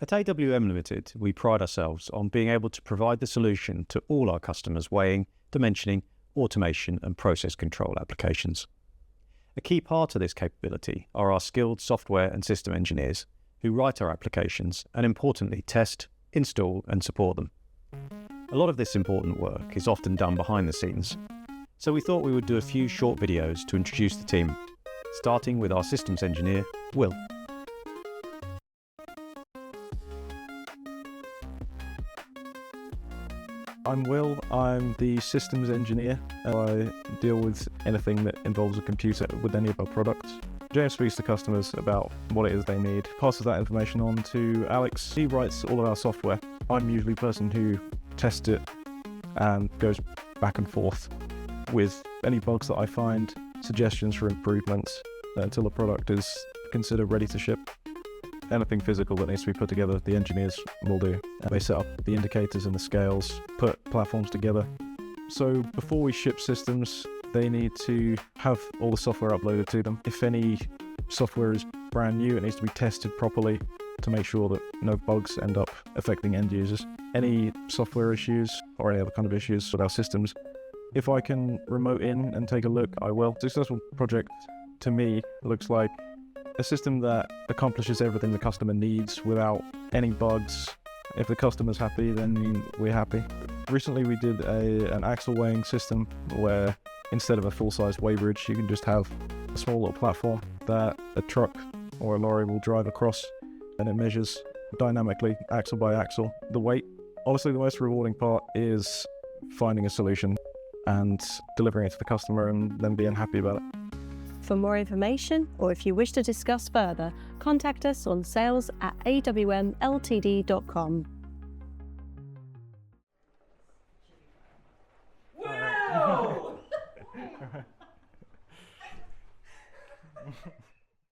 At AWM Ltd, we pride ourselves on being able to provide the solution to all our customers' weighing, dimensioning, automation and process control applications. A key part of this capability are our skilled software and system engineers who write our applications and importantly test, install and support them. A lot of this important work is often done behind the scenes, so we thought we would do a few short videos to introduce the team, starting with our systems engineer, Will. I'm Will, I'm the systems engineer. I deal with anything that involves a computer with any of our products. James speaks to customers about what it is they need, passes that information on to Alex. He writes all of our software. I'm usually the person who tests it and goes back and forth with any bugs that I find, suggestions for improvements until the product is considered ready to ship. Anything physical that needs to be put together, the engineers will do. They set up the indicators and the scales, put platforms together. So before we ship systems, they need to have all the software uploaded to them. If any software is brand new, it needs to be tested properly to make sure that no bugs end up affecting end users. Any software issues or any other kind of issues with our systems, if I can remote in and take a look, I will. A successful project to me looks like a system that accomplishes everything the customer needs without any bugs. If the customer's happy, then we're happy. Recently we did an axle weighing system where instead of a full-size weigh bridge, you can just have a small little platform that a truck or a lorry will drive across, and it measures dynamically, axle by axle, the weight. Honestly, the most rewarding part is finding a solution and delivering it to the customer and them being happy about it. For more information, or if you wish to discuss further, contact us on sales@awmltd.com. Wow!